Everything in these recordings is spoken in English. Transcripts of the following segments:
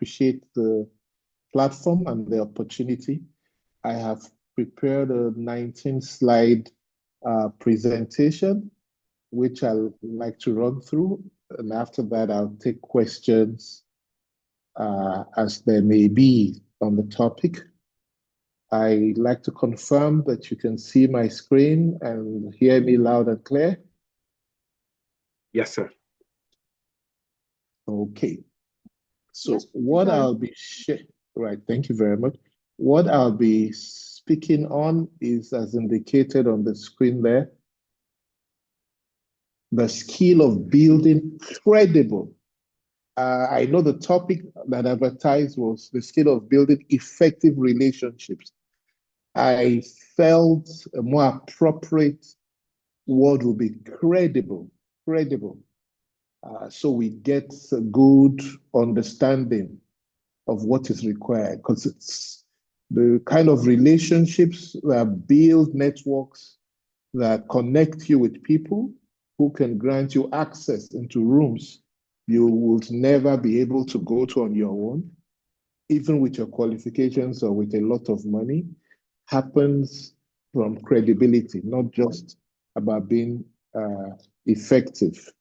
appreciate the platform and the opportunity. I have prepared a 19-slide presentation, which I'd like to run through. And after that, I'll take questions as there may be on the topic. I'd like to confirm that you can see my screen and hear me loud and clear. Yes, sir. Okay. So Yes, what sir. I'll be right, thank you very much. What I'll be speaking on is as indicated on the screen there, the skill of building credible. I know the topic that advertised was the skill of building effective relationships. I felt a more appropriate word would be credible, credible. So we get a good understanding of what is required, because it's the kind of relationships that build networks that connect you with people who can grant you access into rooms you would never be able to go to on your own, even with your qualifications or with a lot of money, happens from credibility, not just about being effective.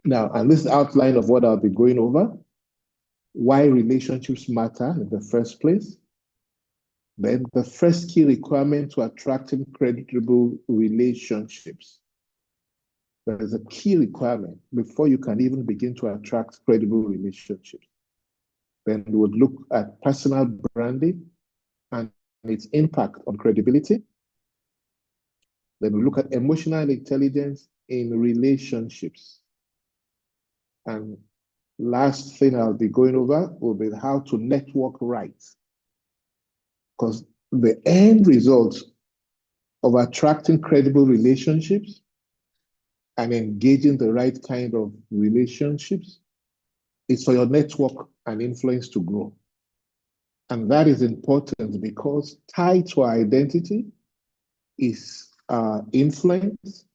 Now, and this outline of what I'll be going over, why relationships matter in the first place, then the first key requirement to attracting credible relationships. There is a key requirement before you can even begin to attract credible relationships. Then we would look at personal branding and its impact on credibility. Then we look at emotional intelligence in relationships. And last thing I'll be going over will be how to network right. Because the end result of attracting credible relationships and engaging the right kind of relationships is for your network and influence to grow. And that is important because tied to our identity is our influence,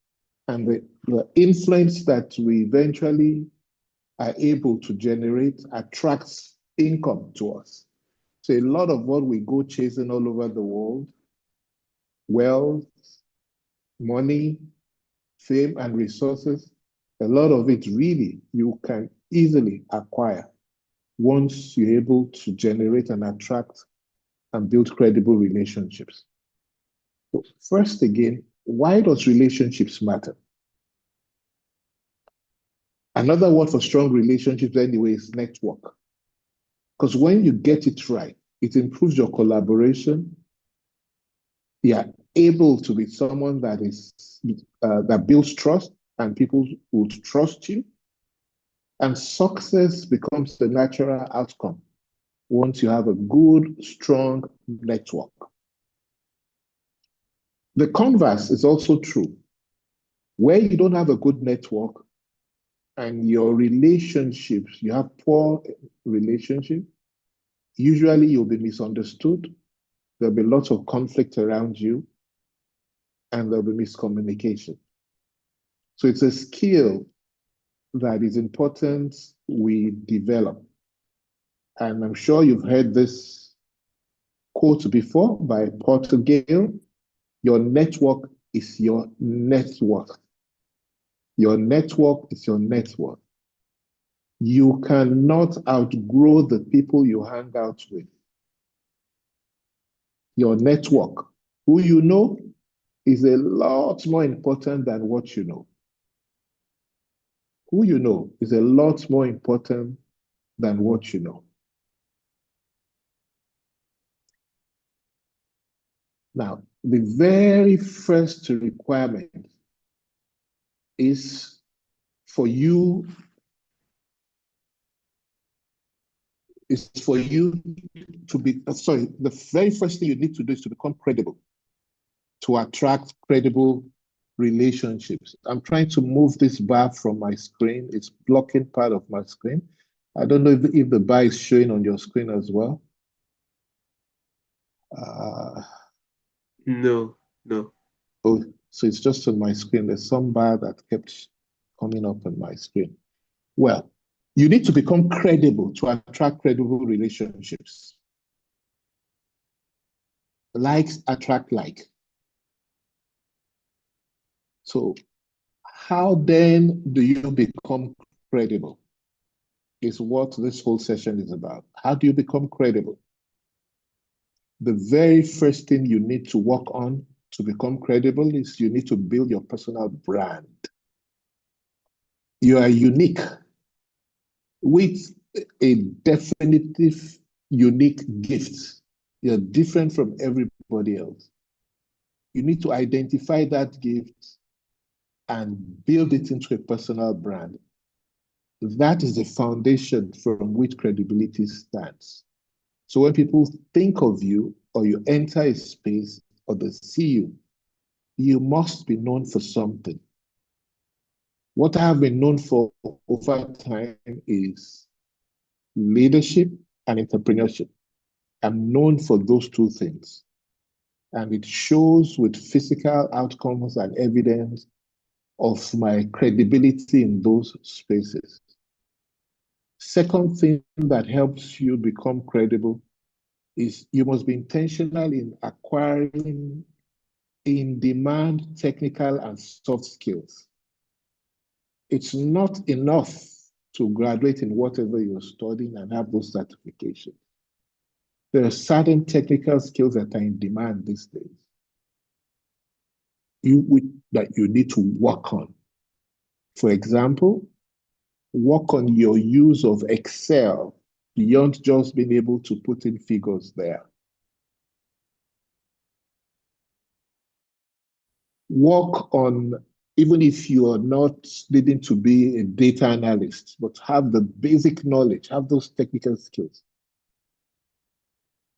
and the influence that we eventually are able to generate attracts income to us. So a lot of what we go chasing all over the world, wealth, money, fame, and resources, a lot of it really you can easily acquire once you're able to generate and attract and build credible relationships. So first again, why does relationships matter? Another word for strong relationships anyway is network. Because when you get it right, it improves your collaboration. You are able to be someone that is that builds trust, and people would trust you. And success becomes the natural outcome once you have a good, strong network. The converse is also true. Where you don't have a good network and your relationships, you have poor relationships, usually you'll be misunderstood. There'll be lots of conflict around you, and there'll be miscommunication. So it's a skill that is important we develop. And I'm sure you've heard this quote before by Porter Gale: your network is your net worth. Your network is your net worth. You cannot outgrow the people you hang out with. Your network, who you know, is a lot more important than what you know. Who you know is a lot more important than what you know. Now, the very first requirement is for you to be, the very first thing you need to do is to become credible, to attract credible relationships. I'm trying to move this bar from my screen. It's blocking part of my screen. I don't know if the bar is showing on your screen as well. No. Oh, so it's just on my screen. There's some bar that kept coming up on my screen. Well, You need to become credible to attract credible relationships. Likes attract like. So how then do you become credible? Is what this whole session is about. How do you become credible? The very first thing you need to work on to become credible is you need to build your personal brand. You are unique with a definitive, unique gift. You're different from everybody else. You need to identify that gift and build it into a personal brand. That is the foundation from which credibility starts. So when people think of you or you enter a space or they see you, you must be known for something. What I have been known for over time is leadership and entrepreneurship. I'm known for those two things. And it shows with physical outcomes and evidence of my credibility in those spaces. Second thing that helps you become credible is you must be intentional in acquiring in-demand technical and soft skills. It's not enough to graduate in whatever you're studying and have those certifications. There are certain technical skills that are in demand these days that you need to work on. For example, work on your use of Excel beyond just being able to put in figures there. Work on, even if you are not needing to be a data analyst, but have the basic knowledge, have those technical skills.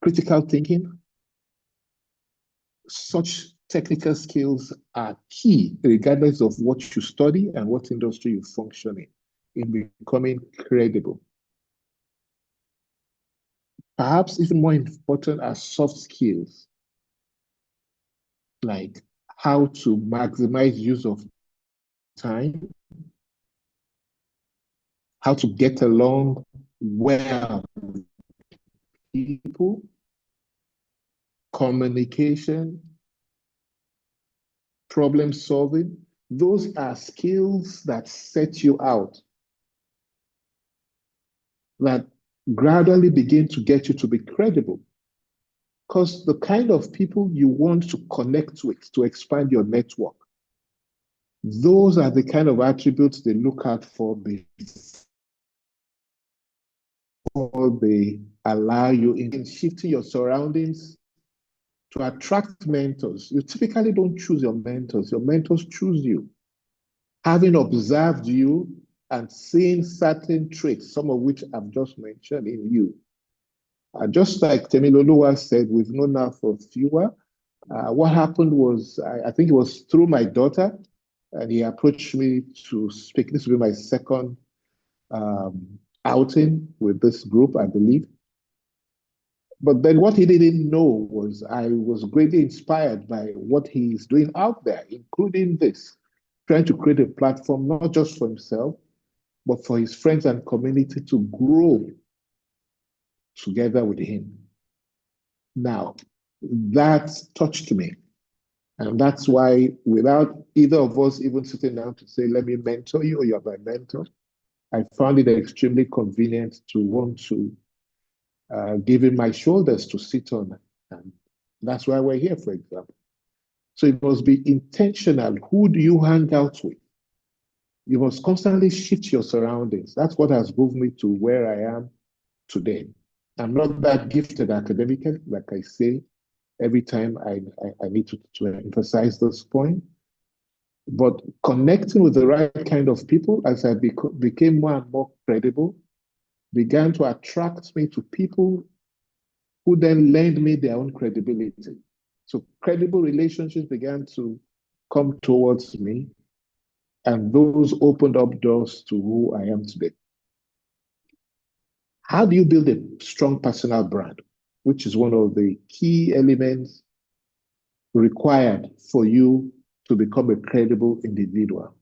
Critical thinking, such technical skills are key regardless of what you study and what industry you function in becoming credible. Perhaps even more important are soft skills, like how to maximize use of time, how to get along well with people, communication, problem solving. Those are skills that set you out, that gradually begin to get you to be credible. Because the kind of people you want to connect with to expand your network, those are the kind of attributes they look out for before they allow you in shifting your surroundings to attract mentors. You typically don't choose your mentors choose you. Having observed you and seeing certain traits, some of which I've just mentioned in you. Just like Temiloluwa said, we've known now for fewer. What happened was, I think it was through my daughter, and he approached me to speak. This will be my second outing with this group, I believe. But then what he didn't know was I was greatly inspired by what he's doing out there, including this, trying to create a platform, not just for himself, but for his friends and community to grow together with him. Now, that touched me. And that's why, without either of us even sitting down to say, let me mentor you, or you're my mentor, I found it extremely convenient to want to give him my shoulders to sit on. And that's why we're here, for example. So it must be intentional. Who do you hang out with? You must constantly shift your surroundings. That's what has moved me to where I am today. I'm not that gifted academically, like I say every time I need to emphasize this point. But connecting with the right kind of people as I became more and more credible began to attract me to people who then lend me their own credibility. So credible relationships began to come towards me, and those opened up doors to who I am today. How do you build a strong personal brand, which is one of the key elements required for you to become a credible individual?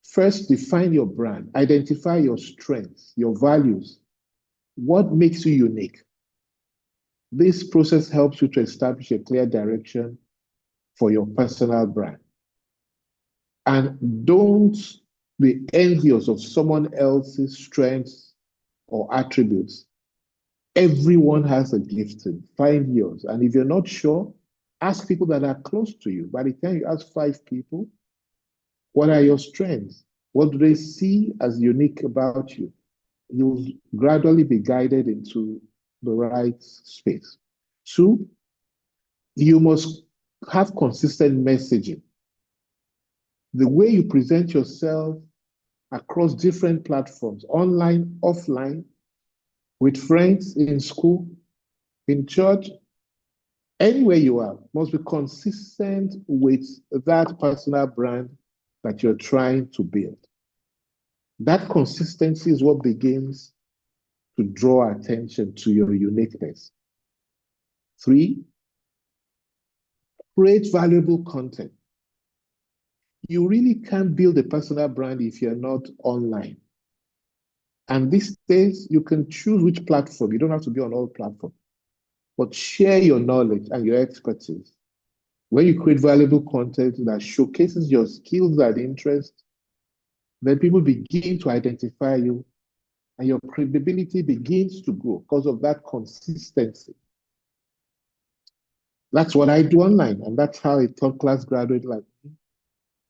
First, define your brand, identify your strengths, your values, what makes you unique. This process helps you to establish a clear direction for your personal brand. And don't be envious of someone else's strengths or attributes. Everyone has a gift. Find yours. And if you're not sure, ask people that are close to you. By the time you ask 5 people, what are your strengths? What do they see as unique about you? You'll gradually be guided into the right space. 2, you must have consistent messaging. The way you present yourself across different platforms, online, offline, with friends, in school, in church, anywhere you are, must be consistent with that personal brand that you're trying to build. That consistency is what begins to draw attention to your uniqueness. 3, create valuable content. You really can't build a personal brand if you're not online. And these days, you can choose which platform. You don't have to be on all platforms, but share your knowledge and your expertise. When you create valuable content that showcases your skills and interests, then people begin to identify you and your credibility begins to grow because of that consistency. That's what I do online, and that's how a third-class graduate like me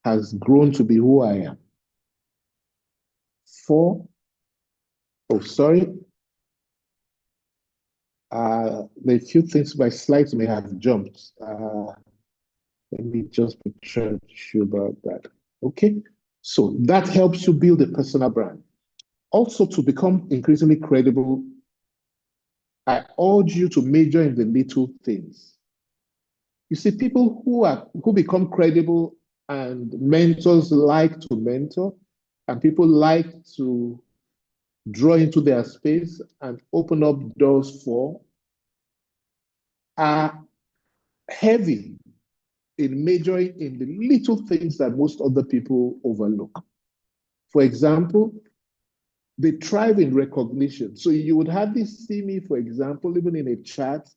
has grown to be who I am. 4, oh, sorry. There are a few things, my slides may have jumped. Let me just be sure about that. Okay, so that helps you build a personal brand. Also, to become increasingly credible, I urge you to major in the little things. You see, people who become credible and mentors like to mentor, and people like to draw into their space and open up doors for, are heavy in majoring in the little things that most other people overlook. For example, they thrive in recognition. So you would hardly see me, for example, even in a chat,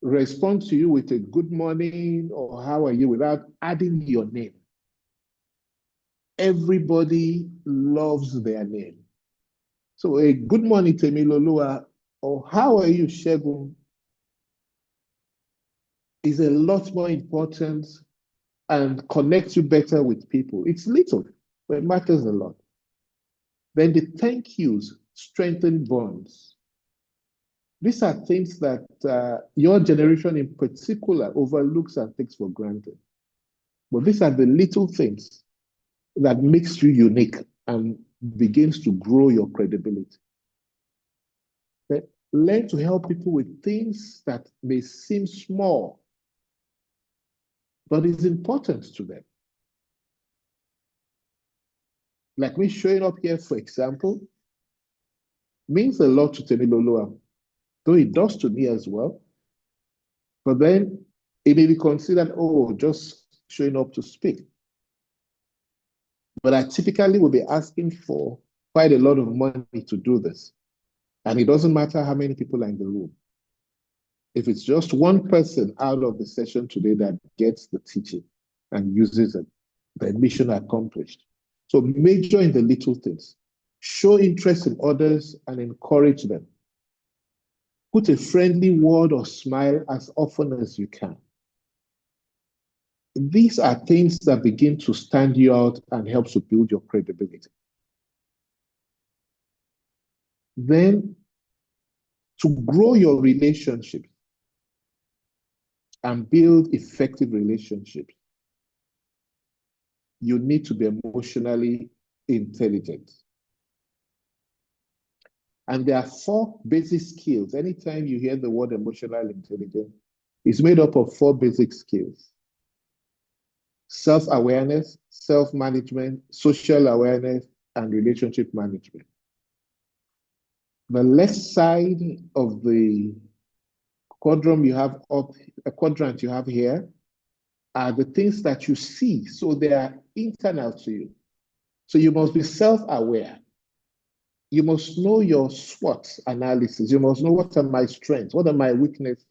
respond to you with a good morning or how are you without adding your name. Everybody loves their name. So a good morning, Temilolua, or how are you, Shegun, is a lot more important and connects you better with people. It's little, but it matters a lot. Then the thank yous strengthen bonds. These are things that your generation in particular overlooks and takes for granted. But these are the little things that makes you unique and begins to grow your credibility. Okay? Learn to help people with things that may seem small, but is important to them. Like me showing up here, for example, means a lot to Temilolua, though it does to me as well. But then it may be considered, oh, just showing up to speak. But I typically will be asking for quite a lot of money to do this. And it doesn't matter how many people are in the room. If it's just one person out of the session today that gets the teaching and uses it, the mission accomplished. So major in the little things. Show interest in others and encourage them. Put a friendly word or smile as often as you can. These are things that begin to stand you out and help to build your credibility. Then, to grow your relationships and build effective relationships, you need to be emotionally intelligent. And there are 4 basic skills. Anytime you hear the word emotional intelligence, it's made up of 4 basic skills: self-awareness, self-management, social awareness, and relationship management. The left side of the quadrant you have here are the things that you see. So they are internal to you. So you must be self-aware. You must know your SWOT analysis. You must know what are my strengths, what are my weaknesses,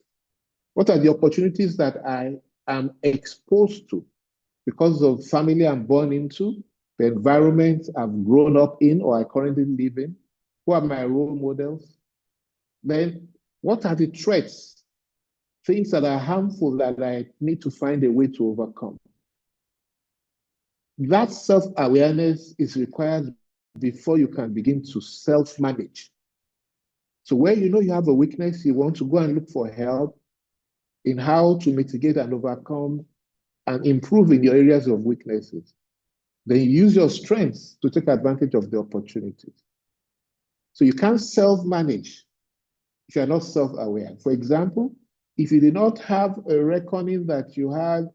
what are the opportunities that I am exposed to because of family I'm born into, the environment I've grown up in or I currently live in, who are my role models. Then what are the threats, things that are harmful that I need to find a way to overcome? That self-awareness is required before you can begin to self-manage. So where you know you have a weakness, you want to go and look for help in how to mitigate and overcome and improve in your areas of weaknesses. Then you use your strengths to take advantage of the opportunities. So you can't self-manage if you're not self-aware. For example, if you did not have a reckoning that you had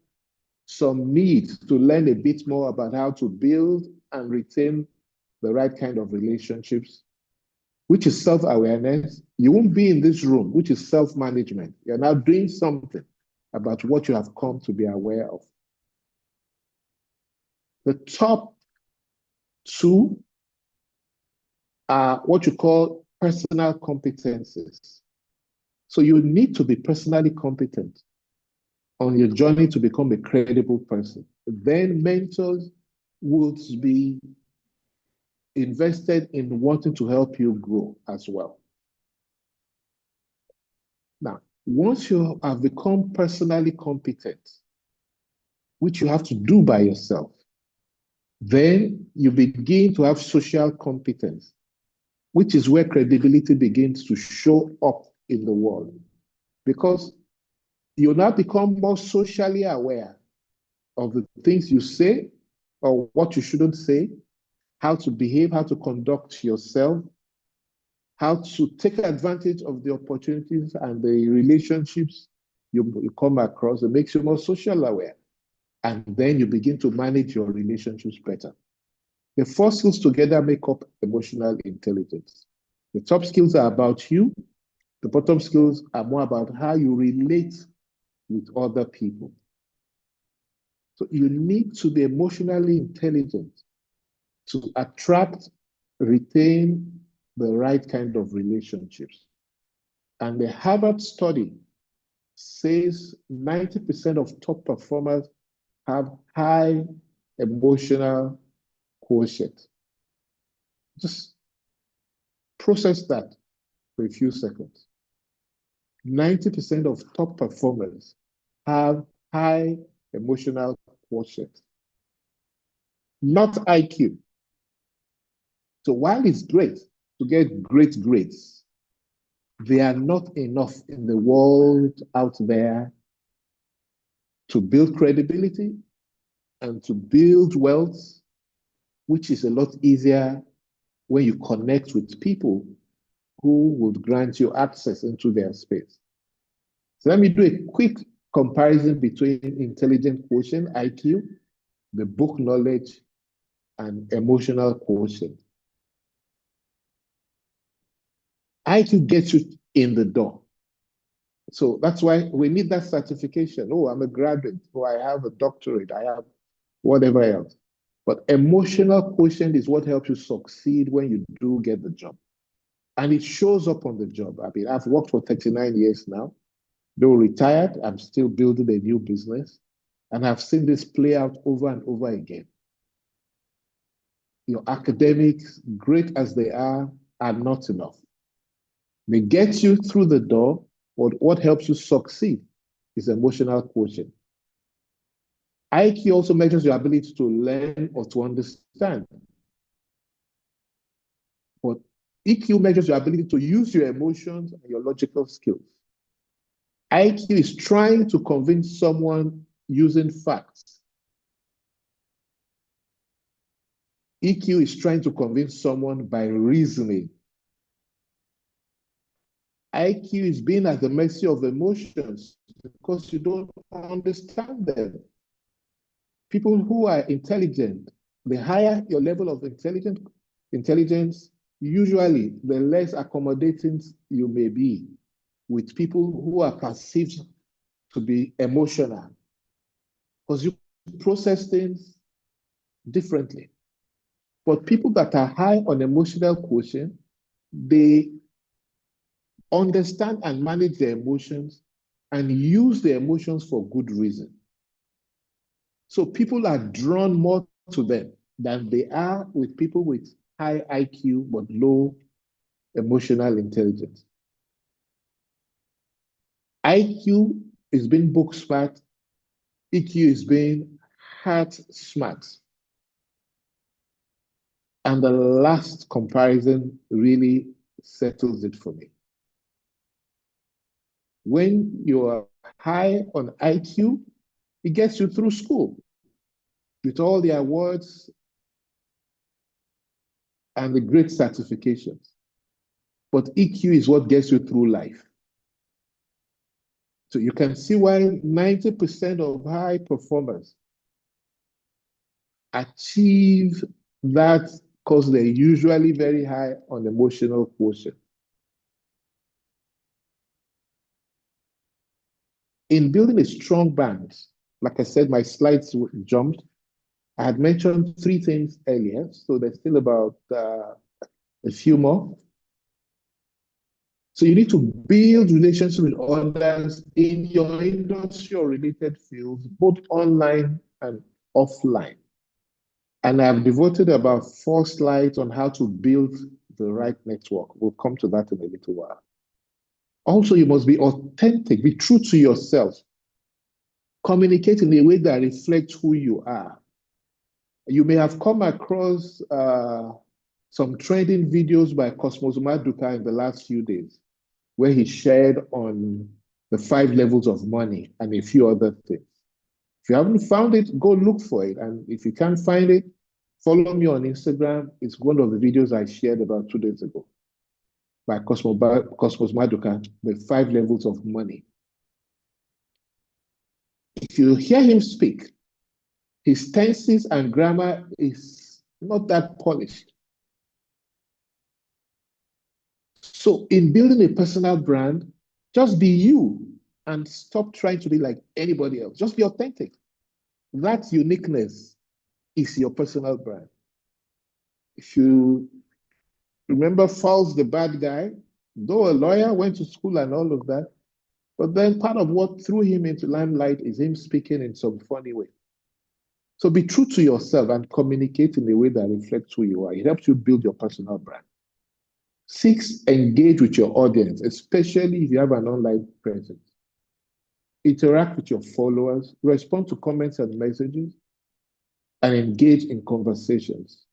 some need to learn a bit more about how to build and retain the right kind of relationships, which is self-awareness, you won't be in this room, which is self-management. You're now doing something about what you have come to be aware of. The top two are what you call personal competencies. So you need to be personally competent on your journey to become a credible person. Then mentors would be invested in wanting to help you grow as well. Now, once you have become personally competent, which you have to do by yourself, then you begin to have social competence, which is where credibility begins to show up in the world. Because you now become more socially aware of the things you say or what you shouldn't say, how to behave, how to conduct yourself, how to take advantage of the opportunities and the relationships you come across. It makes you more social aware. And then you begin to manage your relationships better. The four skills together make up emotional intelligence. The top skills are about you. The bottom skills are more about how you relate with other people. So you need to be emotionally intelligent to attract, retain the right kind of relationships. And the Harvard study says 90% of top performers have high emotional quotient. Just process that for a few seconds. 90% of top performers have high emotional quotient, not IQ. So while it's great to get great grades, they are not enough in the world out there to build credibility and to build wealth, which is a lot easier when you connect with people who would grant you access into their space. So let me do a quick comparison between intelligent quotient, IQ, the book knowledge, and emotional quotient. IQ gets you in the door. So that's why we need that certification. Oh, I'm a graduate, or I have a doctorate, I have whatever else. But emotional quotient is what helps you succeed when you do get the job. And it shows up on the job. I mean, I've worked for 39 years now. Though retired, I'm still building a new business. And I've seen this play out over and over again. Your academics, great as they are not enough. They get you through the door, but what helps you succeed is emotional quotient. IQ also measures your ability to learn or to understand. But EQ measures your ability to use your emotions and your logical skills. IQ is trying to convince someone using facts. EQ is trying to convince someone by reasoning. IQ is being at the mercy of emotions because you don't understand them. People who are intelligent, the higher your level of intelligence, usually the less accommodating you may be with people who are perceived to be emotional, because you process things differently. But people that are high on emotional quotient, they understand and manage their emotions and use their emotions for good reason. So people are drawn more to them than they are with people with high IQ but low emotional intelligence. IQ is being book smart, EQ is being heart smart. And the last comparison really settles it for me. When you are high on IQ, it gets you through school with all the awards and the great certifications. But EQ is what gets you through life. So you can see why 90% of high performers achieve that because they're usually very high on emotional quotient. In building a strong brand, like I said, my slides jumped. I had mentioned 3 things earlier, so there's still about a few more. So you need to build relationships with others in your industry or related fields, both online and offline. And I've devoted about 4 slides on how to build the right network. We'll come to that in a little while. Also, you must be authentic, be true to yourself. Communicate in a way that reflects who you are. You may have come across some trending videos by Cosmos Maduka in the last few days, where he shared on the 5 levels of money and a few other things. If you haven't found it, go look for it. And if you can't find it, follow me on Instagram. It's one of the videos I shared about 2 days ago by Cosmos Maduka, the 5 levels of money. If you hear him speak, his tenses and grammar is not that polished. So in building a personal brand, just be you and stop trying to be like anybody else. Just be authentic. That uniqueness is your personal brand. If you remember Falls, the bad guy, though a lawyer, went to school and all of that, but then part of what threw him into limelight is him speaking in some funny way. So be true to yourself and communicate in a way that reflects who you are. It helps you build your personal brand. 6, engage with your audience, especially if you have an online presence. Interact with your followers, respond to comments and messages, and engage in conversations.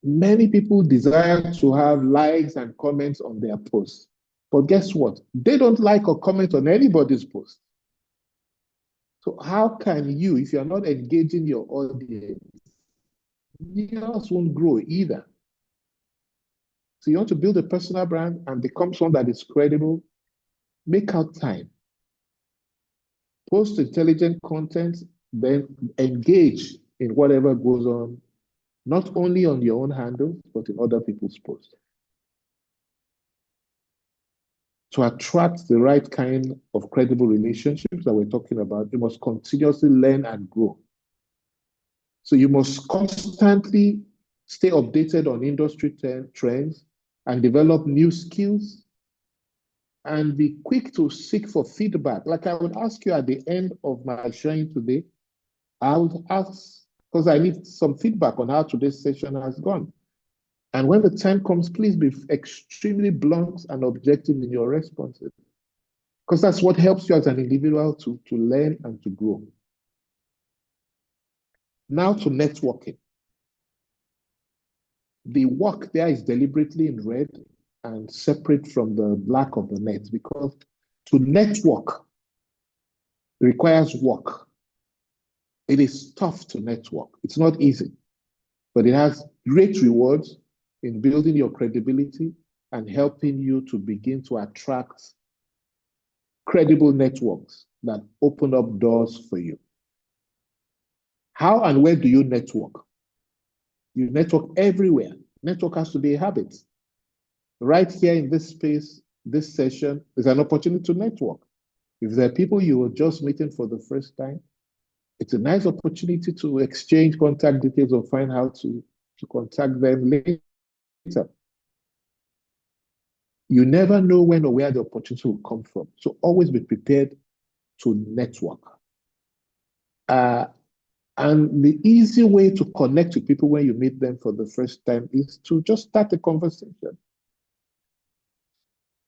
Many people desire to have likes and comments on their posts, but guess what? They don't like or comment on anybody's post. So how can you, if you're not engaging your audience, yours won't grow either. So you want to build a personal brand and become someone that is credible, make out time. Post intelligent content, then engage in whatever goes on, not only on your own handle, but in other people's posts. To attract the right kind of credible relationships that we're talking about, you must continuously learn and grow. So you must constantly stay updated on industry trends and develop new skills and be quick to seek for feedback. Like I would ask you at the end of my sharing today, I would ask, because I need some feedback on how today's session has gone. And when the time comes, please be extremely blunt and objective in your responses, because that's what helps you as an individual to learn and to grow. Now to networking. The work there is deliberately in red and separate from the black of the net, because to network requires work. It is tough to network. It's not easy, but it has great rewards in building your credibility and helping you to begin to attract credible networks that open up doors for you. How and where do you network? You network everywhere. Network has to be a habit. Right here in this space, this session is an opportunity to network. If there are people you are just meeting for the first time, it's a nice opportunity to exchange contact details or find how to to contact them later. You never know when or where the opportunity will come from. So always be prepared to network. And the easy way to connect with people when you meet them for the first time is to just start a conversation.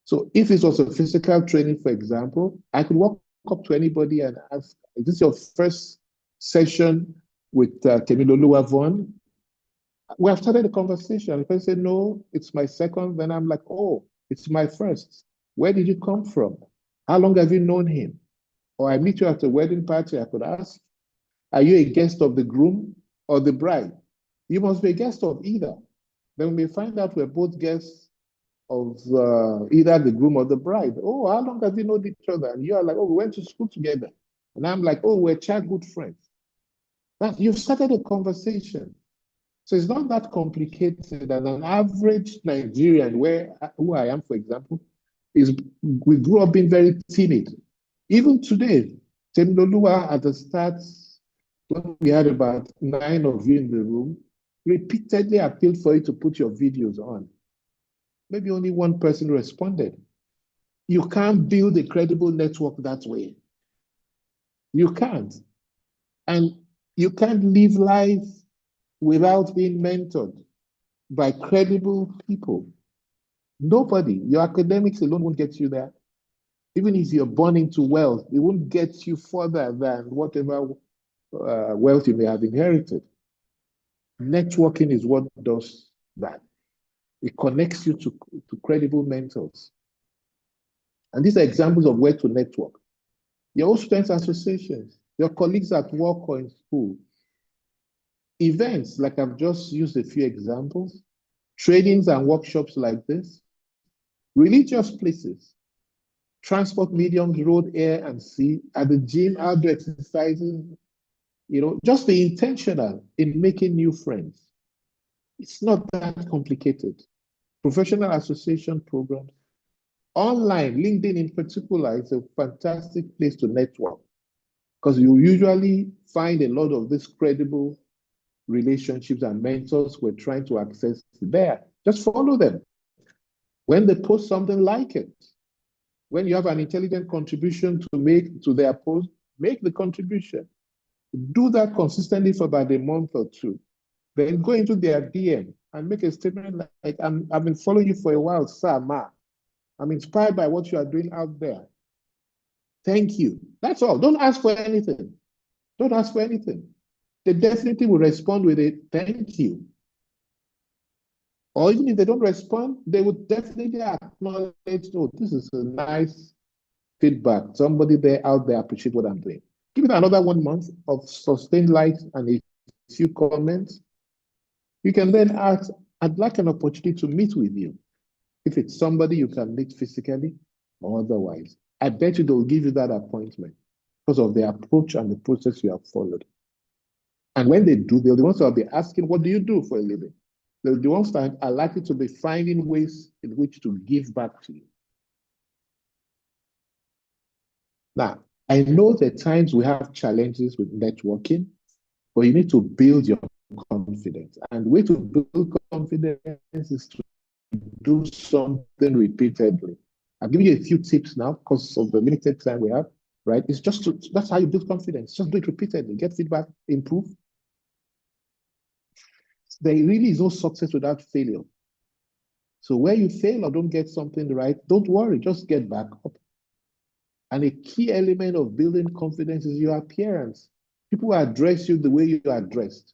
So if it was a physical training, for example, I could walk up to anybody and ask, is this your first session with Temiloluwa Vaughan? We have started a conversation. The person said, no, it's my second. Then I'm like, oh, it's my first. Where did you come from? How long have you known him? Or I meet you at a wedding party, I could ask, are you a guest of the groom or the bride? You must be a guest of either. Then we find out we're both guests of either the groom or the bride. Oh, how long have you known each other? And you are like, oh, we went to school together. And I'm like, oh, we're childhood friends. But you've started a conversation. So it's not that complicated. And an average Nigerian, who I am, for example, we grew up being very timid. Even today, Temiloluwa at the start, when we had about 9 of you in the room, repeatedly appealed for you to put your videos on. Maybe only one person responded. You can't build a credible network that way. You can't. And you can't live life without being mentored by credible people. Nobody. Your academics alone won't get you there. Even if you're born into wealth, it won't get you further than whatever wealth you may have inherited. Networking is what does that. It connects you to credible mentors. And these are examples of where to network. Your own students' associations, your colleagues at work or in school, events, like I've just used a few examples, trainings and workshops like this, religious places, transport mediums, road, air, and sea, at the gym, outdoor exercises, just be intentional in making new friends. It's not that complicated. Professional association programs, online, LinkedIn in particular, is a fantastic place to network because you usually find a lot of these credible relationships and mentors we're trying to access there. Just follow them. When they post something, like it. When you have an intelligent contribution to make to their post, make the contribution. Do that consistently for about a month or two. Then go into their DM and make a statement like, I've been following you for a while, sir, ma. I'm inspired by what you are doing out there. Thank you. That's all. Don't ask for anything. Don't ask for anything. They definitely will respond with a thank you. Or even if they don't respond, they would definitely acknowledge, oh, this is a nice feedback. Somebody there out there appreciate what I'm doing. Give it another 1 month of sustained likes and a few comments. You can then ask, I'd like an opportunity to meet with you. If it's somebody you can meet physically or otherwise, I bet you they'll give you that appointment because of the approach and the process you have followed. And when they do, they're the ones that will be asking, what do you do for a living? They're the ones that are likely to be finding ways in which to give back to you. Now, I know that times we have challenges with networking, but you need to build your confidence. And the way to build confidence is to do something repeatedly. I'll give you a few tips now because of the limited time we have, right? It's just that's how you build confidence. Just do it repeatedly, get feedback, improve. There really is no success without failure. So where you fail or don't get something right, don't worry, just get back up. And a key element of building confidence is your appearance. People address you the way you are dressed.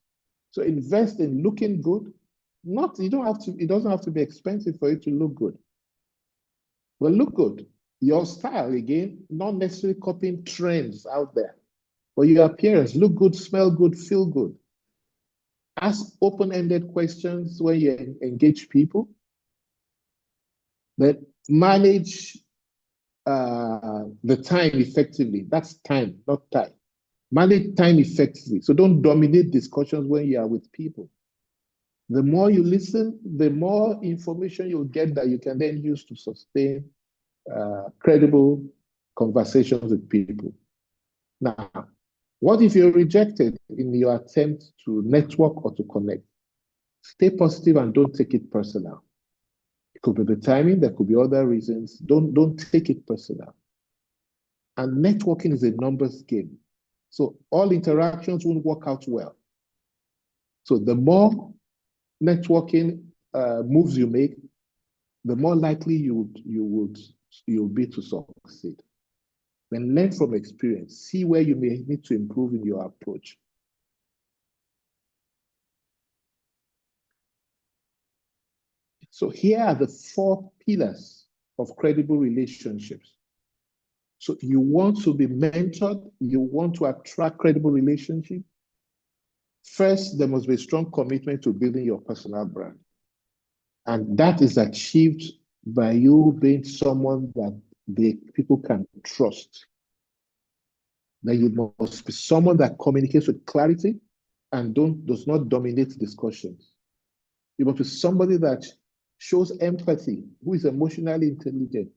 So invest in looking good. It doesn't have to be expensive for you to look good. But look good. Your style, again, not necessarily copying trends out there. But your appearance, look good, smell good, feel good. Ask open-ended questions when you engage people. But manage the time effectively. That's time, not time. Manage time effectively. So don't dominate discussions when you are with people. The more you listen, the more information you'll get that you can then use to sustain credible conversations with people. Now, what if you're rejected in your attempt to network or to connect? Stay positive and don't take it personal. It could be the timing, there could be other reasons. Don't take it personal. And networking is a numbers game. So all interactions won't work out well. So the more networking moves you make, the more likely you'll be to succeed. Then learn from experience. See where you may need to improve in your approach. So here are the 4 pillars of credible relationships. So you want to be mentored, you want to attract credible relationship. First, there must be a strong commitment to building your personal brand. And that is achieved by you being someone that the people can trust. That you must be someone that communicates with clarity and does not dominate discussions. You must be somebody that shows empathy, who is emotionally intelligent,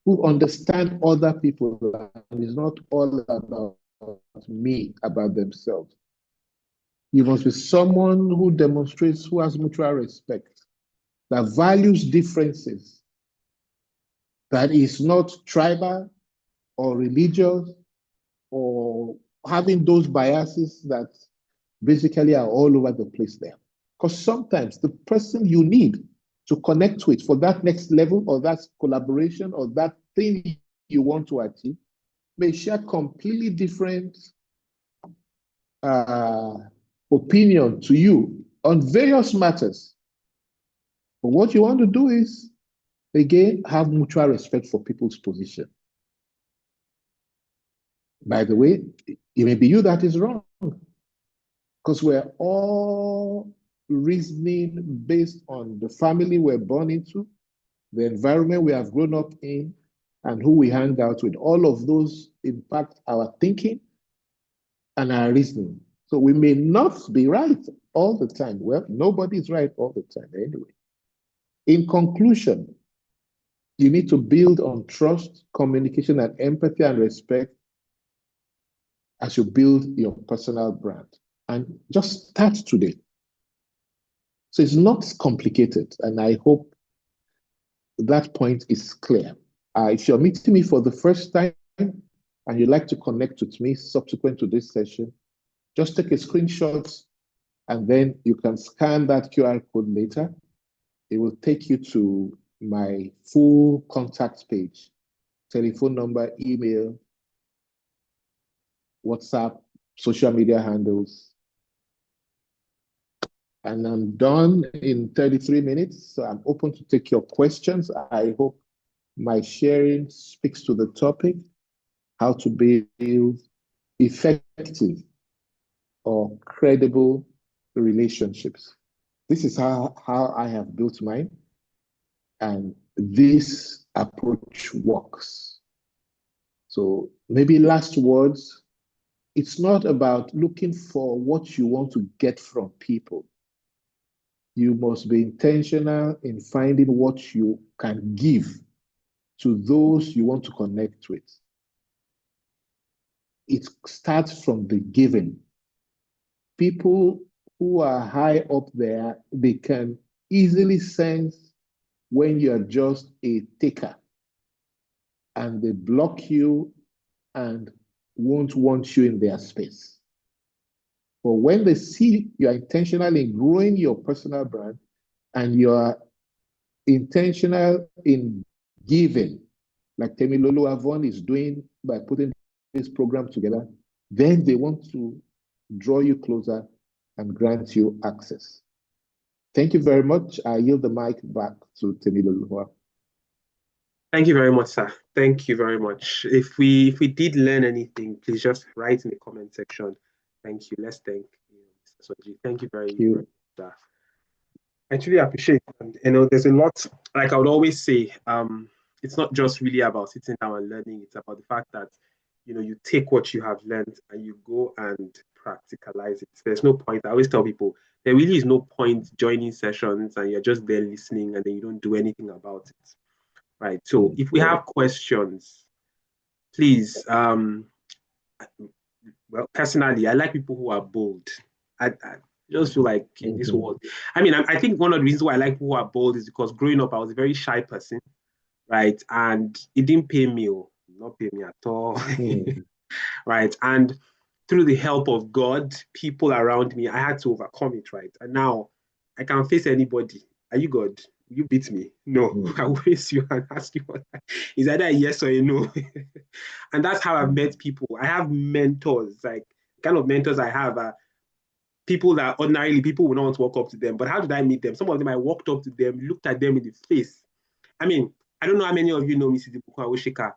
who understands other people and is not all about me, about themselves. You must be someone who demonstrates, who has mutual respect, that values differences, that is not tribal or religious or having those biases that basically are all over the place there. Because sometimes the person you need to connect with for that next level or that collaboration or that thing you want to achieve may share completely different opinion to you on various matters. But what you want to do is, again, have mutual respect for people's position. By the way, it may be you that is wrong, because we're all reasoning based on the family we're born into, the environment we have grown up in, and who we hang out with. All of those impact our thinking and our reasoning. So we may not be right all the time. Well, nobody's right all the time anyway. In conclusion, you need to build on trust, communication, and empathy and respect as you build your personal brand. And just start today. So it's not complicated, and I hope that point is clear. If you're meeting me for the first time and you'd like to connect with me subsequent to this session, just take a screenshot and then you can scan that QR code later. It will take you to my full contact page, telephone number, email, WhatsApp, social media handles. And I'm done in 33 minutes, so I'm open to take your questions. I hope my sharing speaks to the topic, how to build effective or credible relationships. This is how I have built mine, and this approach works. So maybe last words, it's not about looking for what you want to get from people. You must be intentional in finding what you can give to those you want to connect with. It starts from the giving. People who are high up there, they can easily sense when you're just a taker, and they block you and won't want you in their space. But when they see you're intentional in growing your personal brand and you're intentional in giving, like Temilolo Avon is doing by putting this program together, then they want to draw you closer and grant you access. Thank you very much. I yield the mic back to Temilolo. Thank you very much, sir. Thank you very much. If we did learn anything, please just write in the comment section. Thank you. Let's thank you, Mr. Soji. Thank you very much, sir. I truly appreciate it. And, there's a lot, like I would always say, it's not just really about sitting down and learning. It's about the fact that, you take what you have learned and you go and practicalize it. There's no point. I always tell people, there really is no point joining sessions and you're just there listening and then you don't do anything about it. Right. So if we have questions, please, well, personally, I like people who are bold. I just feel like in this world. I mean, I think one of the reasons why I like people who are bold is because growing up, I was a very shy person, right? And it didn't pay me, not pay me at all, right? And through the help of God, people around me, I had to overcome it, right? And now I can face anybody. Are you God? You beat me. No, I will face you and ask you what is either a yes or a no. And that's how I've met people. I have mentors, like kind of mentors I have are people that ordinarily people would not want to walk up to them. But how did I meet them? Some of them I walked up to them, looked at them in the face. I mean, I don't know how many of you know Mrs. Ibuku Awosika.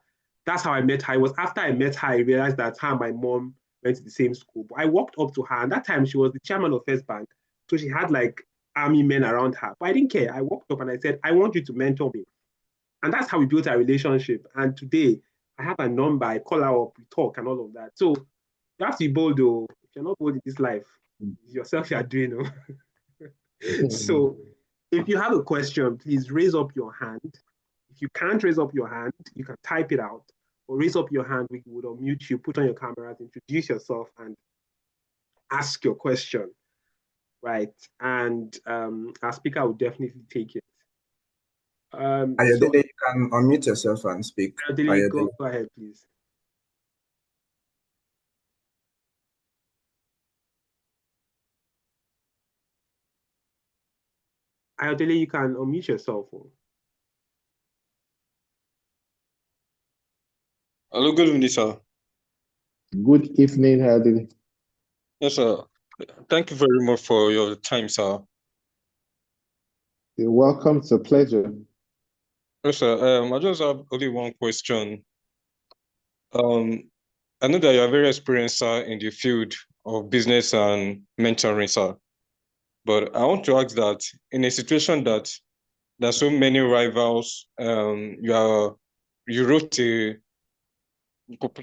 That's how I met her. It was after I met her, I realized that her and my mom went to the same school. But I walked up to her, and that time she was the chairman of First Bank. So she had like army men around her. But I didn't care. I walked up and I said, I want you to mentor me. And that's how we built our relationship. And today, I have a number, I call her up, we talk and all of that. So you have to be bold, though. If you're not bold in this life, it's yourself you are doing. So if you have a question, please raise up your hand. If you can't raise up your hand, you can type it out or raise up your hand. We would unmute you, put on your cameras, introduce yourself, and ask your question, right? And our speaker will definitely take it. Ayodele, you can unmute yourself and speak. Ayodele, go ahead, please. Ayodele, you can unmute yourself. Hello, good evening, sir. Good evening, Ayodele. Yes, sir. Thank you very much for your time, sir. You're welcome. It's a pleasure. Yes, sir. I just have only one question. I know that you are very experienced, sir, in the field of business and mentoring, sir. But I want to ask that in a situation that there's so many rivals, you wrote a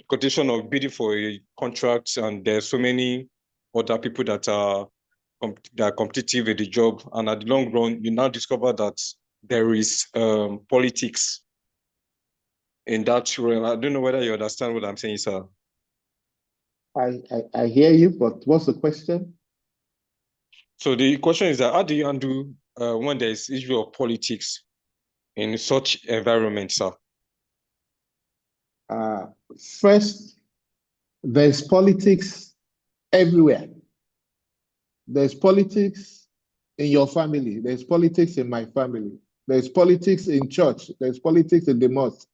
quotation of bidding for a contract, and there's so many other people that are competitive in the job, and at the long run, you now discover that there is politics in that realm. I don't know whether you understand what I'm saying, sir. I hear you, but what's the question? So the question is that how do you handle when there is issue of politics in such environment, sir? First, there's politics everywhere. There's politics in your family. There's politics in my family. There's politics in church. There's politics in the mosque.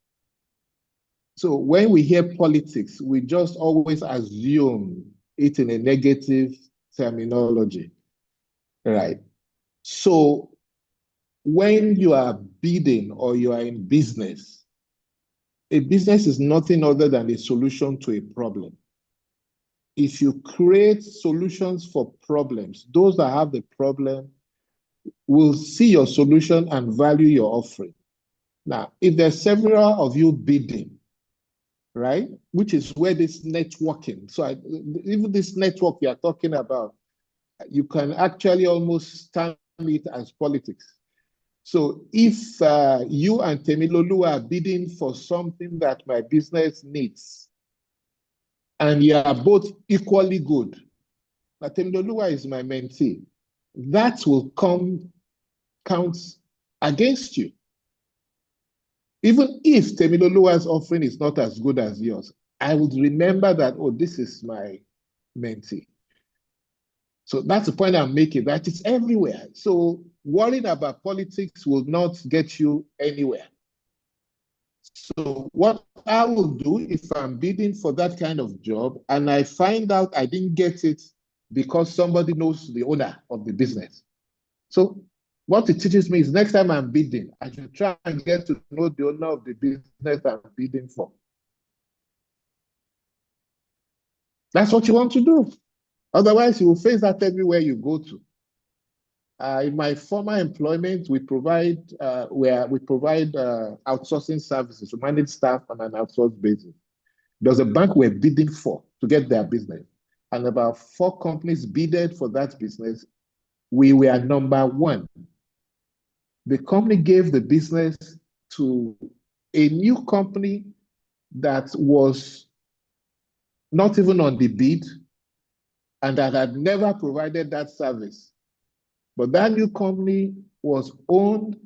So when we hear politics, we just always assume it in a negative terminology, right? So when you are bidding or you are in business, a business is nothing other than a solution to a problem. If you create solutions for problems, those that have the problem will see your solution and value your offering. Now, if there's several of you bidding, right, which is where this networking, so even this network we are talking about, you can actually almost term it as politics. So if you and Temilolu are bidding for something that my business needs, and you are both equally good, now Temilolu is my mentee, that will count against you. Even if Temilolu's offering is not as good as yours, I would remember that, oh, this is my mentee. So that's the point I'm making, that it's everywhere. So worrying about politics will not get you anywhere. So what I will do if I'm bidding for that kind of job and I find out I didn't get it because somebody knows the owner of the business. So what it teaches me is next time I'm bidding, I should try and get to know the owner of the business I'm bidding for. That's what you want to do. Otherwise, you will face that everywhere you go to. In my former employment, we provide outsourcing services to manage staff on an outsourced basis. There's a bank we're bidding for to get their business, and about 4 companies bidded for that business. We were number 1. The company gave the business to a new company that was not even on the bid, and that had never provided that service. But that new company was owned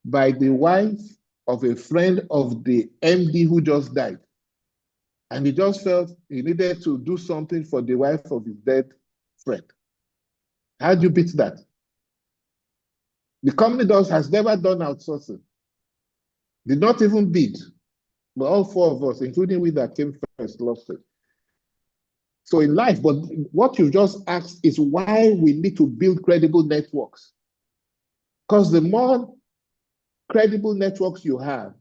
by the wife of a friend of the MD who just died. And he just felt he needed to do something for the wife of his dead friend. How do you beat that? The company has never done outsourcing. Did not even bid. But all four of us, including we that came first, lost it. So in life, but what you just asked is why we need to build credible networks. Because the more credible networks you have,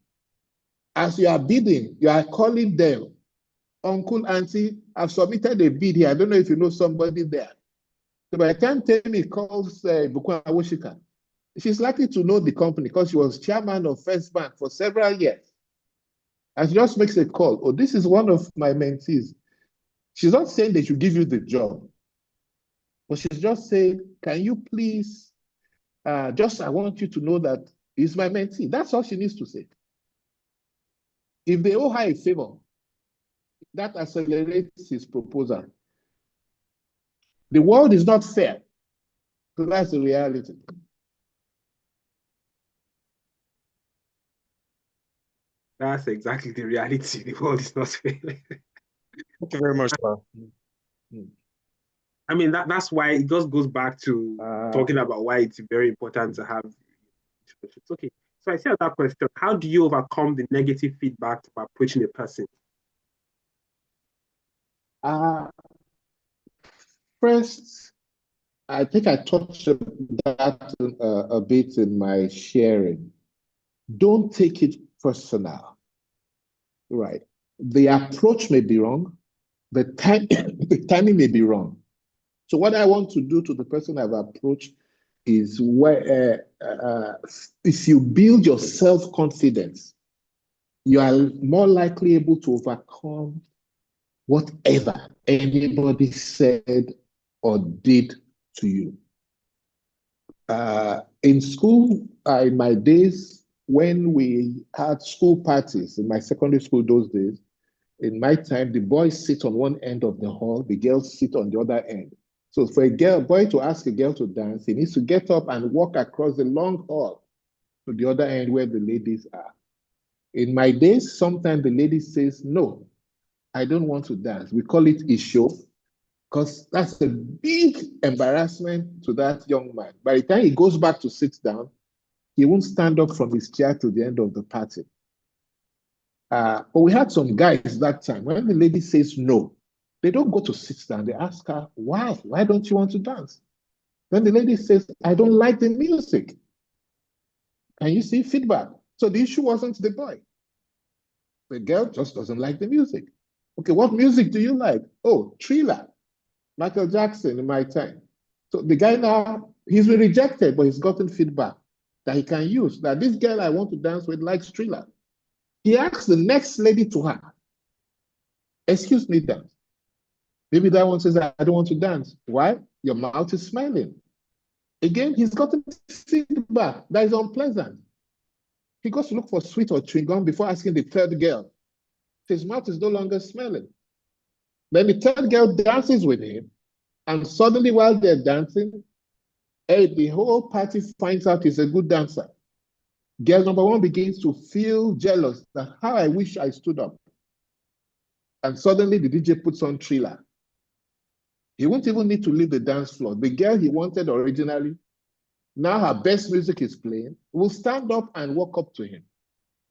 as you are bidding, you are calling them, uncle, auntie, I've submitted a bid here. I don't know if you know somebody there. So by the time Temi calls Bukola Woshika, she's likely to know the company because she was chairman of First Bank for several years. And she just makes a call. Oh, this is one of my mentees. She's not saying they should give you the job, but she's just saying, can you please, I want you to know that he's my mentee. That's all she needs to say. If they owe her a favor, that accelerates his proposal. The world is not fair. So that's the reality. That's exactly the reality. The world is not fair. Thank you very much, sir. I mean, that's why it just goes back to talking about why it's very important to have. Okay, so I see that question. How do you overcome the negative feedback by approaching a person? First, I think I touched on that a bit in my sharing. Don't take it personal, right? The approach may be wrong, the timing may be wrong. So what I want to do to the person I've approached is if you build your self-confidence, you are more likely able to overcome whatever anybody said or did to you. In school, in my days, when we had school parties in my secondary school those days, in my time, the boys sit on one end of the hall, the girls sit on the other end. So for a boy to ask a girl to dance, he needs to get up and walk across the long hall to the other end where the ladies are. In my days, sometimes the lady says, no, I don't want to dance. We call it a show because that's a big embarrassment to that young man. By the time he goes back to sit down, he won't stand up from his chair to the end of the party. But we had some guys that time, when the lady says no, they don't go to sit down. They ask her, why? Why don't you want to dance? Then the lady says, I don't like the music. And you see feedback. So the issue wasn't the boy. The girl just doesn't like the music. Okay, what music do you like? Oh, Thriller, Michael Jackson in my time. So the guy now, he's been rejected, but he's gotten feedback that he can use. That this girl I want to dance with likes Thriller. He asks the next lady to her, excuse me, dance. Maybe that one says, I don't want to dance. Why? Your mouth is smiling. Again, he's gotten feedback that is unpleasant. He goes to look for sweet or chewing gum before asking the third girl. His mouth is no longer smelling. Then the third girl dances with him, and suddenly while they're dancing, the whole party finds out he's a good dancer. Girl number one begins to feel jealous that how I wish I stood up. And suddenly the DJ puts on Thriller. He won't even need to leave the dance floor. The girl he wanted originally, now her best music is playing, will stand up and walk up to him.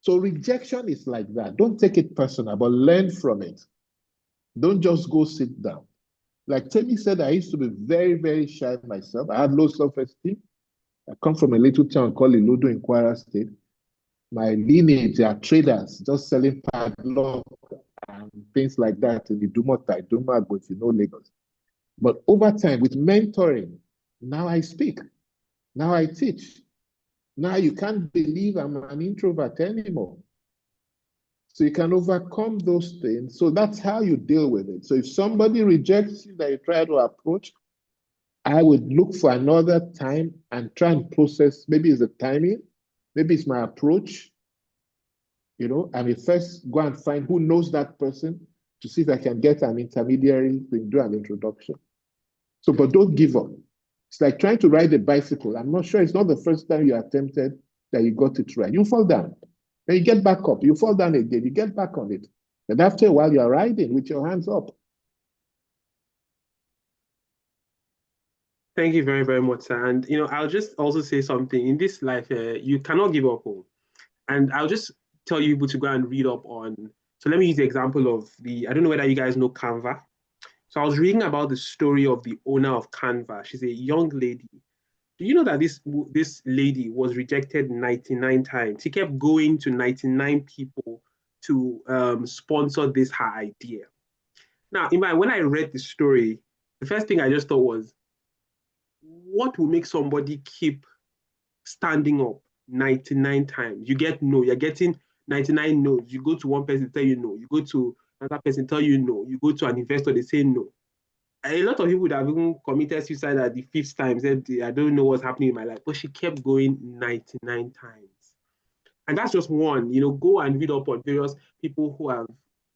So rejection is like that. Don't take it personal, but learn from it. Don't just go sit down. Like Temi said, I used to be very, very shy myself. I had low self-esteem. I come from a little town called Ilodo in Kwara State. My lineage are traders, just selling padlock and things like that in the Idumota, Idumagbo, if you know Lagos. But over time, with mentoring, now I speak. Now I teach. Now you can't believe I'm an introvert anymore. So you can overcome those things. So that's how you deal with it. So if somebody rejects you that you try to approach, I would look for another time and try and process. Maybe it's the timing, maybe it's my approach. You know, I may first go and find who knows that person to see if I can get an intermediary to do an introduction. So, but don't give up. It's like trying to ride a bicycle. I'm not sure it's not the first time you attempted that you got it right. You fall down, then you get back up. You fall down again, you get back on it. And after a while, you're riding with your hands up. Thank you very, very much, sir. And I'll just also say something. In this life, you cannot give up hope. And I'll just tell you people to go and read up on. So let me use the example of I don't know whether you guys know Canva. So I was reading about the story of the owner of Canva. She's a young lady. Do you know that this lady was rejected 99 times? She kept going to 99 people to sponsor her idea. Now, when I read the story, the first thing I just thought was, what will make somebody keep standing up 99 times? You get no, you're getting 99 no's. You go to one person, tell you no. You go to another person, tell you no. You go to an investor, they say no. A lot of people would have even committed suicide at the 5th time, said, I don't know what's happening in my life. But she kept going 99 times. And that's just one. Go and read up on various people who have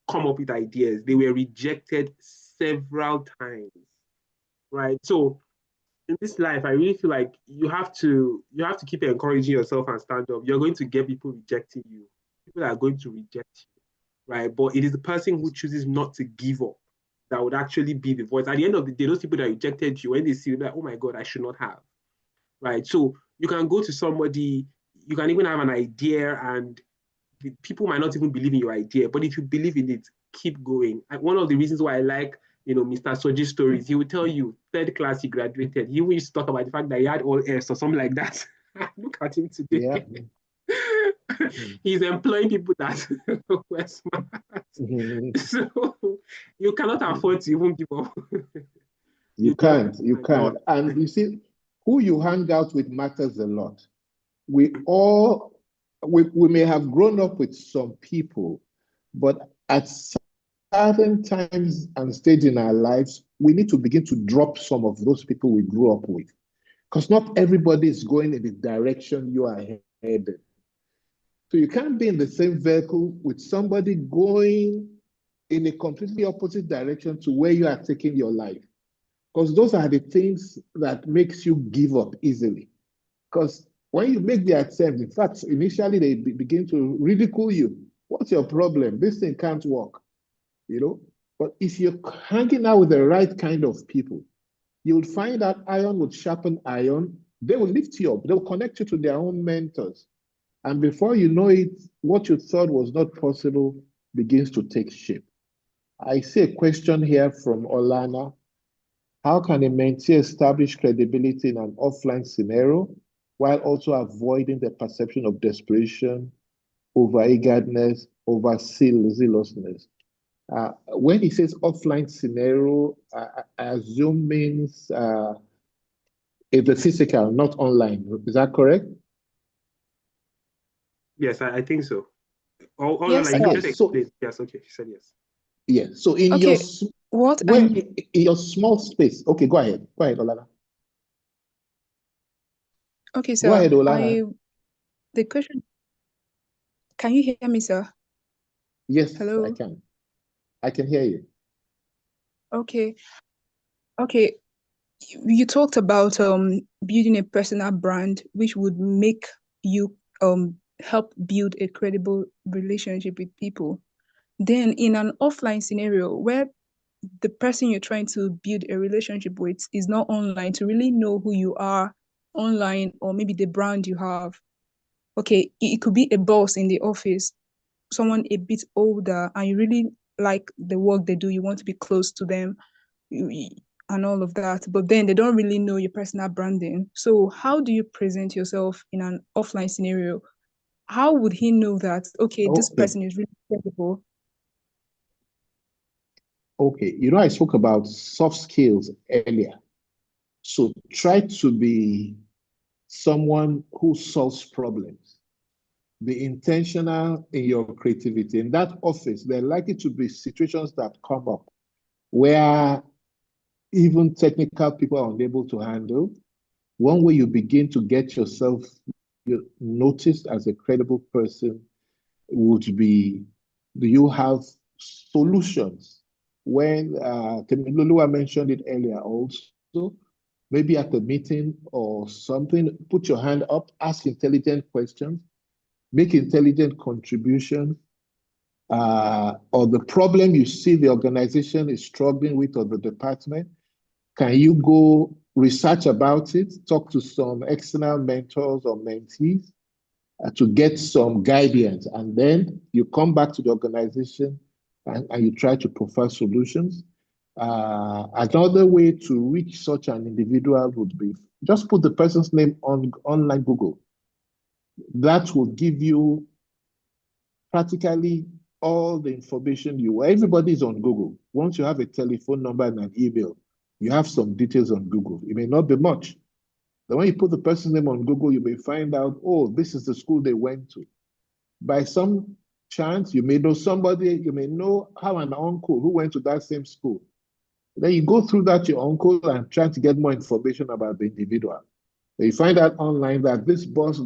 come up with ideas. They were rejected several times, right? So in this life, I really feel like you have to keep encouraging yourself and stand up. You're going to get people rejecting you. People are going to reject you, right? But it is the person who chooses not to give up that would actually be the voice. At the end of the day, those people that rejected you, when they see that, oh my God, I should not have, right? So you can go to somebody, you can even have an idea, and people might not even believe in your idea, but if you believe in it, keep going. And one of the reasons why I like Mr. Soji's stories, he will tell you 3rd class he graduated. He used to talk about the fact that he had all F's or something like that. Look at him today. Yeah. He's employing people that were smart. So you cannot afford to even give up. You can't. And you see, who you hang out with matters a lot. We may have grown up with some people, but at certain times and stage in our lives, we need to begin to drop some of those people we grew up with. Because not everybody is going in the direction you are headed. So you can't be in the same vehicle with somebody going in a completely opposite direction to where you are taking your life. Because those are the things that makes you give up easily. Because when you make the attempt, in fact, initially they begin to ridicule you. What's your problem? This thing can't work, But if you're hanging out with the right kind of people, you'll find that iron would sharpen iron. They will lift you up. They'll connect you to their own mentors. And before you know it, what you thought was not possible begins to take shape. I see a question here from Olana. How can a mentee establish credibility in an offline scenario while also avoiding the perception of desperation, over-eagerness, over-zealousness? When he says offline scenario, I assume means it's the physical, not online. Is that correct? Yes, I think so. Yes, yes, okay, she said yes. Yes. So in your small space. Okay, go ahead. Go ahead, Olana. Okay, sir. Go ahead, Olana. The question. Can you hear me, sir? Yes, Hello? I can. I can hear you. Okay. You talked about building a personal brand, which would make you help build a credible relationship with people. Then in an offline scenario where the person you're trying to build a relationship with is not online, to really know who you are online, or maybe the brand you have. Okay, it could be a boss in the office, someone a bit older, and you really like the work they do, you want to be close to them and all of that, but then they don't really know your personal branding. So how do you present yourself in an offline scenario? How would he know that, okay, this person is really credible? Okay, I spoke about soft skills earlier. So try to be someone who solves problems. Be intentional in your creativity. In that office, there are likely to be situations that come up where even technical people are unable to handle. One way you begin to get yourself noticed as a credible person would be, do you have solutions? When Temiloluwa mentioned it earlier also, maybe at a meeting or something, put your hand up, ask intelligent questions, make intelligent contributions, or the problem you see the organization is struggling with or the department. Can you go research about it, talk to some external mentors or mentees to get some guidance, and then you come back to the organization and you try to provide solutions. Another way to reach such an individual would be just put the person's name on online Google. That will give you practically all the information everybody is on Google. Once you have a telephone number and an email, you have some details on Google. It may not be much. Then when you put the person's name on Google, you may find out, oh, this is the school they went to. By some chance, you may know somebody, you may have an uncle who went to that same school. Then you go through that, your uncle, and try to get more information about the individual. Then you find out online that this boss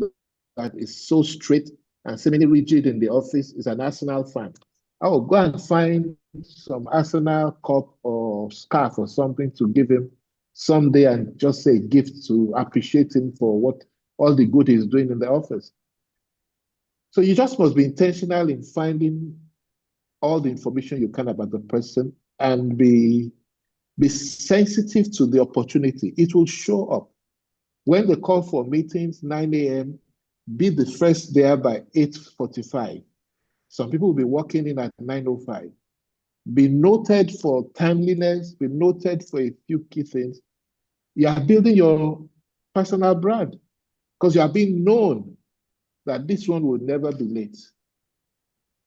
that is so strict and seemingly rigid in the office is an Arsenal fan. Oh, go and find some Arsenal cup or scarf or something to give him someday and just say a gift to appreciate him for all the good he's doing in the office. So you just must be intentional in finding all the information you can about the person and be sensitive to the opportunity. It will show up. When they call for meetings, 9 a.m., be the first there by 8:45. Some people will be walking in at 9:05. Be noted for timeliness, be noted for a few key things. You are building your personal brand because you are being known that this one will never be late.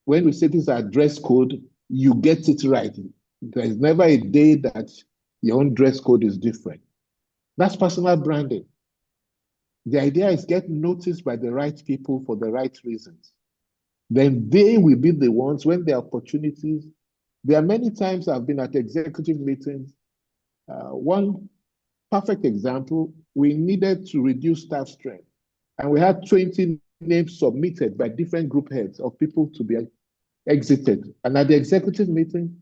When we say this is our dress code, you get it right. There is never a day that your own dress code is different. That's personal branding. The idea is get noticed by the right people for the right reasons. Then they will be the ones when there are opportunities. There are many times I've been at executive meetings. One perfect example, we needed to reduce staff strength. And we had 20 names submitted by different group heads of people to be exited. And at the executive meeting,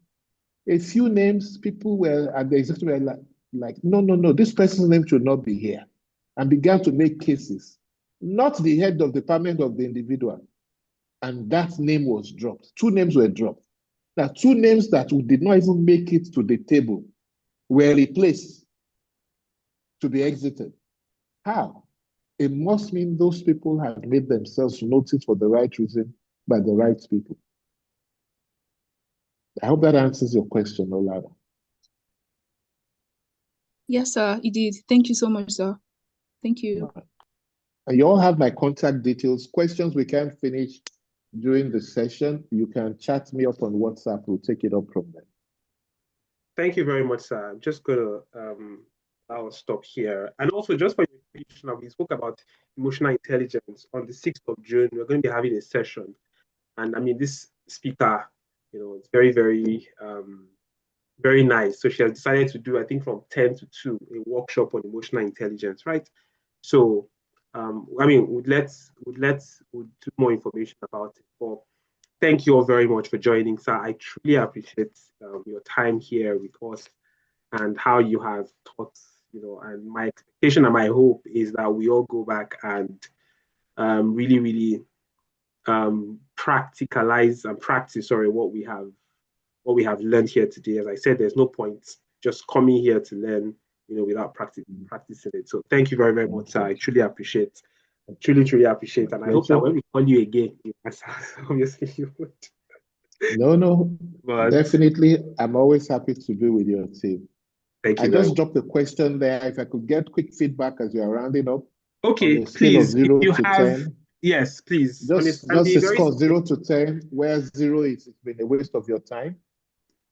a few names, people were at the executive were like, no, this person's name should not be here. And began to make cases, not the head of the department of the individual. And that name was dropped. 2 names were dropped. Now, 2 names that did not even make it to the table were replaced to be exited. How? It must mean those people have made themselves noticed for the right reason by the right people. I hope that answers your question, Olada. Yes, sir, it did. Thank you so much, sir. Thank you. And you all have my contact details. Questions we can't finish during the session, you can chat me up on WhatsApp. We'll take it up from there. Thank you very much, sir. I'm just going to I'll stop here. And also, just for your information, we spoke about emotional intelligence on the 6th of June. We're going to be having a session. And I mean, this speaker, it's very, very, very nice. So she has decided to do, I think, from 10 to 2, a workshop on emotional intelligence, right? So, I mean, we'd do more information about it. But thank you all very much for joining, sir. I truly appreciate your time here with us and how you have taught, and my expectation and my hope is that we all go back and really, really practicalize and practice, what we have learned here today. As I said, there's no point just coming here to learn, without practicing it. So thank you very, very much, sir. I truly appreciate. Truly appreciate, and I hope that when we call you again, you answer. Obviously, you would. No, but definitely, I'm always happy to be with your team. Thank you. I just dropped a question there. If I could get quick feedback as you are rounding up. Okay, please. 0 to 10. Yes, please. Just discuss 0 to 10, where 0 is it's been a waste of your time,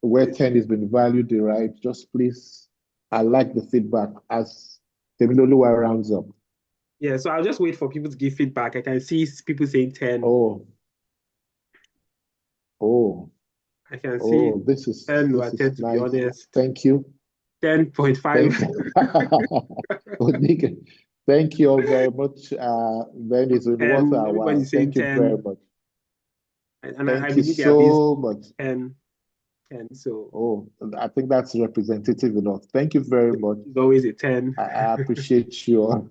where 10 has been value derived. Just please, I like the feedback as Temiloluwa rounds up. Yeah, so I'll just wait for people to give feedback. I can see people saying 10. Oh. I can see this is 10 nice. To be honest. Thank you. 10.5. Thank you all very much. Then it's worth our while. Thank you very much. And thank you so much. 10. And so, oh, I think that's representative enough. Thank you very much. it's always a 10. I appreciate you all.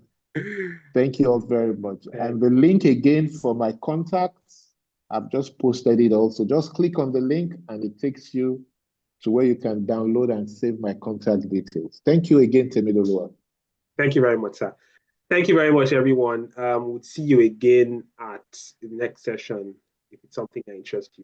Thank you all very much. Thanks. And the link again for my contacts, I've just posted it also. Just click on the link and it takes you to where you can download and save my contact details. Thank you again, Temiloluwa. Thank you very much, sir. Thank you very much, everyone. We'll see you again at the next session if it's something that interests you.